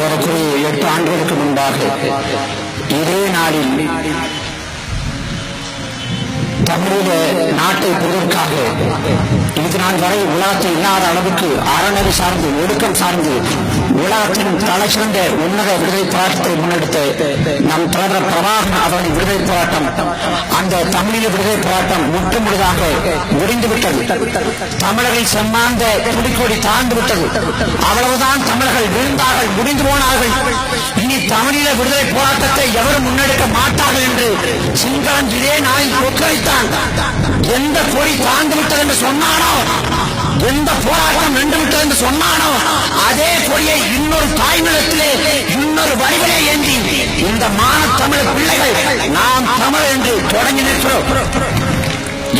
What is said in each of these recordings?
ஏறக்குறைய 8 ஆண்டுகளுக்கு முன்பாக இதே நாளில் தமிழீழ நாட்டை பெறுவதற்காக இது நாள் வரை உலகத்தில் இல்லாத அளவுக்கு அறநெறி சார்ந்து ஒடுக்கம் சார்ந்து உலகத்தின் தலை சிறந்த உன்னத விடுதலை போராட்டத்தை முன்னெடுத்த நம் தலைவர் பிரபாகரன் அவரின் விடுதலை போராட்டம், அந்த தமிழீழ விடுதலை போராட்டம் முற்றுமுழுதாக முடிந்துவிட்டது. தமிழர்கள் செம்மாந்த துடிக்கொடி தாழ்ந்து விட்டது. அவ்வளவுதான், தமிழர்கள் விழுந்தார்கள், முடிந்து போனார்கள். இனி தமிழீழ விடுதலை போராட்டத்தை எவரும் முன்னெடுக்க மாட்டார்கள் என்று சிங்களன் இதே நாளில் கொக்கரித்தார். எந்த கொடி தாழ்ந்து விட்டது என்று சொன்னானோ, எந்த போராட்டம் நின்று விட்டது என்று சொன்னானோ, அதே கொடியை இன்னொரு தாய்நிலத்திலே இன்னொரு வடிவிலே ஏந்தி இந்த மான தமிழ் பிள்ளைகள் நாம் தமிழ் என்று தொடங்கி நிற்கிறோம்.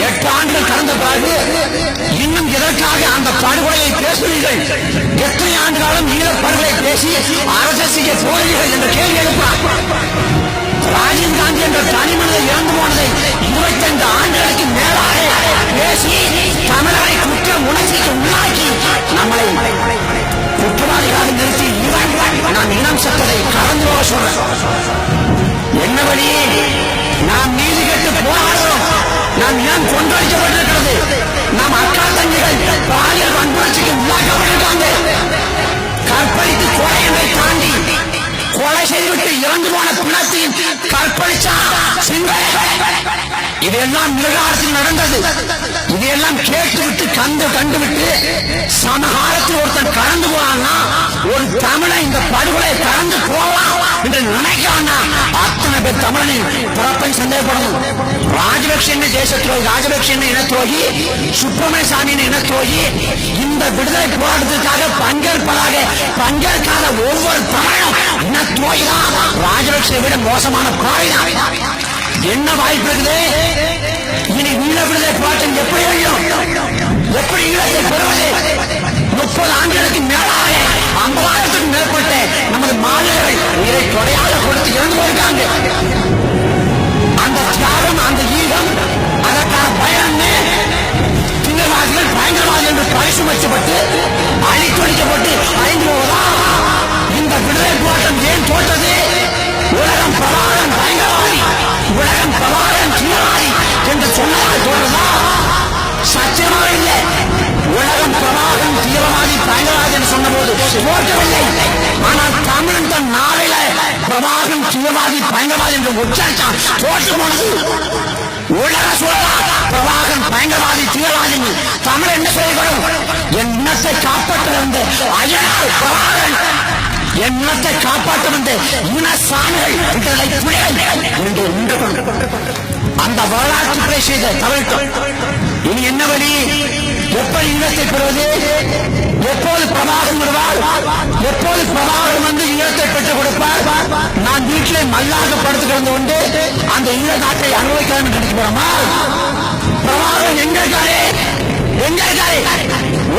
8 ஆண்டுகள் கடந்த பிறகு இன்னும் எதற்காக அந்த படுகொலையை பேசுவீர்கள்? எத்தனை ஆண்டு காலம் ஈழப்படுகொலை பேசி அரசு செய்ய போகிறீர்கள் என்ற கேள்வி எழுப்பார். ராஜீவ் காந்தி என்ற தனிமனித இறந்து போனதை 25 ஆண்டுகளுக்கு மேலாக பேசி தமிழரை குற்ற உணர்ச்சிக்கு உள்ளாக்கி நம்மளை குற்றவாளிகளாக நிறுத்தி நாம் இனம் சட்டத்தை கலந்து போக சொல்றோம். என்ன வழி? நாம் நீதி கேட்டு போராடுறோம். நாம் இனம் கொண்டளிக்கப்பட்டிருக்கிறது. நாம் அக்கா தங்கிகள் பாலியல் வன்புணர்ச்சிக்கு உள்ளாக்கப்பட்டிருக்காங்க. கற்பழித்து கொலையை தாண்டி கொலை செய்துவிட்டு இறந்து போன பிணத்தையும் கற்பழிச்சா இதெல்லாம் நிகழ்காலத்தில் நடந்தது. இதையெல்லாம் கேட்டுவிட்டு கண்டுவிட்டு சமகாலத்தில் ஒருத்தன் கடந்து போவான்னா ஒரு தமிழை இந்த படுகொலை கடந்து போவான் என்று நினைக்கானா அத்தனை பேர் தமிழனின் பிறப்பை சந்தேகப்படணும். ராஜபக்ஷ என்ன தேச துரோகி, ராஜபக்ஷ என்ன இன துரோகி, சுப்பிரமணிய சாமி இன துரோகி, இந்த விடுதலை போராட்டத்திற்காக பங்கேற்காத ஒவ்வொரு தமிழும் இன துரோகிதான். ராஜபக்ஷை விட மோசமான பாவிதான். என்ன வாய்ப்பு இருக்குது? இனி ஈழ விடுதலை போராட்டம் எப்படி எழும்? எப்படி ஈழத்தை பெறுவது? 30 ஆண்டுகளுக்கு மேலாக 50,000க்கும் மேற்பட்ட நமது மாநிலங்கள் இதை கொடையாக கொடுத்து இறந்து போயிருக்காங்க. அந்த தியாகம், அந்த ஈழம், அதற்கான பயன் தீவிரவாதிகள் பயங்கரவாதிகள் என்று பரிசு வச்சப்பட்டு அழித்தொழிக்கப்பட்டு அழிந்து போவதா? இந்த விடுதலை போராட்டம் ஏன் தோற்றது? உலகம் பிரபாகரன் பயங்கரவாதி, உலகம் பிரபாகரன் தீவிரவாதி என்று சொன்னதாக தோன்றதா? சத்தியமாக இல்லை. உலகம் பிரபாகரன் தீவிரவாதி பயங்கரவாதி என்று சொன்ன போது தோற்றவில்லை. ஆனால் தமிழன் தன் நாளில பிரபாகரன் தீவிரவாதி பயங்கரவாதி என்று உச்சரித்தான், தோற்று போனது. உலக சொல்லலாம் பிரபாகரன் பயங்கரவாதி தீவிரவாதி. தமிழ் என்ன செய்யப்படும்? என் இனத்தை காப்பாற்ற வந்த அயனார் பிரபாகரன், என் இனத்தை காப்பாற்ற வந்த இன சாமிகள் அந்த வரலாற்று பிழை செய்த தவிர்க்கும். இனி என்ன வழி? எப்படி ஈழத்தை பெறுவது? எப்போது பிரபாகரன் வருவார்? எப்போது பிரபாகரன் வந்து ஈழத்தை பெற்றுக் கொடுப்பார்? நான் வீட்டிலே மல்லாக படுத்து கிடந்து கொண்டு அந்த ஈழ நாட்டை அனுபவிக்கலாம் நினைக்க போறோமா? பிரபாகரன் எங்க இருக்காரு? எங்க இருக்காரு?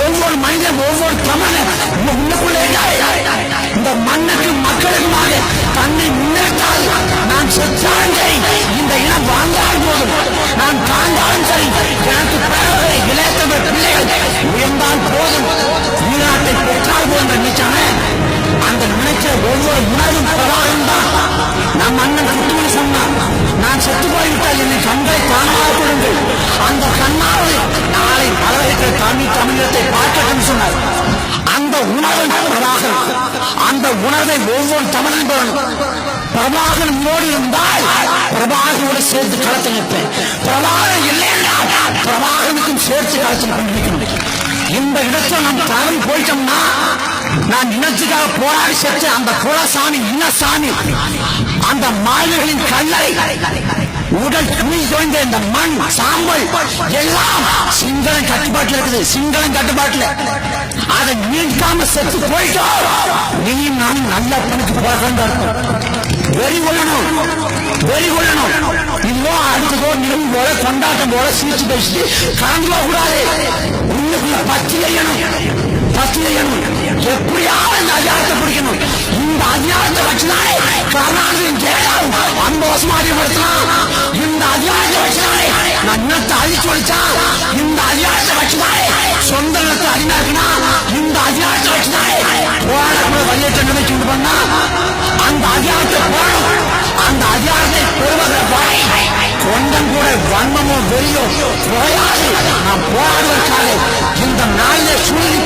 ஒவ்வொரு மனிதன், ஒவ்வொரு தமிழன் உள்ளுக்குள்ளே இந்த மண்ணுக்கு மக்களுக்குமாக தன்னை முன்னேற்றால் நான் செத்தாலும் சரி, இந்த இனம் வாழ்ந்தாலும் போதும், நான் தாழ்ந்தாலும் சரி, எனக்கு பிறகு இளையத்தமிழ் பிள்ளைகள் உயர்ந்தால் போதும், ஈழநாட்டை பெற்றால் போன்ற நினைச்சான அந்த நினைச்ச ஒவ்வொரு உணர்வும் பிரபாகரன் தான். நம் அண்ணன் குத்துமணி சொன்னான், நான் செத்து போய்விட்டால் என்னை கண்களை தானாக கொடுங்கள், அந்த கண்ணாவை நாளை பலவற்ற தமிழகத்தை பார்க்கட்டும் சொன்னார். அந்த உணர்வை பிரபாகரன், அந்த உணர்வை ஒவ்வொரு தமிழன் பிரபாகரன் மோடி இருந்தால் பிரபாகரோடு சேர்த்து களத்தில் நிற்பேன். பிரபாகரன் இல்லை என்றால் பிரபாகரனுக்கும் சேர்த்து களத்தில் கொண்டிருக்கணும். இந்த இடத்துல நாம் தவறி போயிட்டோம்னா, நான் இனத்துக்காக போராடி சென்று அந்த குலசாமி இனசாமி அந்த மாநிலங்களின் கல்லறை உடல் துணி தோய்ந்த இந்த மண் சாம்பல் எல்லாம் சிங்களம் கட்டுப்பாட்டில் இருக்குது. சிங்களம் கட்டுப்பாட்டில் அதை மீட்காம செத்து போயிட்டோம். நீயும் நானும் நல்ல பணிக்கு போக வெறி கொள்ளணும், வெறி கொள்ளணும். இன்னும் அடுத்ததோ நிலம் போல கொண்டாட்டம் போல சீச்சு பேசிட்டு கலந்து போக கூடாது. உள்ளுக்குள்ள பத்தி எறியணும், பத்தி எறியணும். எப்படியாவது இந்த அதிகாரத்தை பிடிக்கணும். இந்த அதிகாரத்தை வச்சுதானே கருணாநிதியின் ஜெயலலிதா 50 வருஷமா அதிகப்படுத்தலாம். இந்த அதிகாரத்தை வச்சுதானே நான் இன்னத்தை அழிச்சு வச்சா. இந்த அதிகாரத்தை வச்சுதானே சொந்த நிலத்தை அதிகமாக்கினா. இந்த அதிகாரத்தை வச்சுதானே போராட வழியற்ற நிலைக்கு உண்டு பண்ணா. வன்மமோ வெறியோ புகையாது நாம் போராடுவதற்காக இந்த நாளிலே சூழலி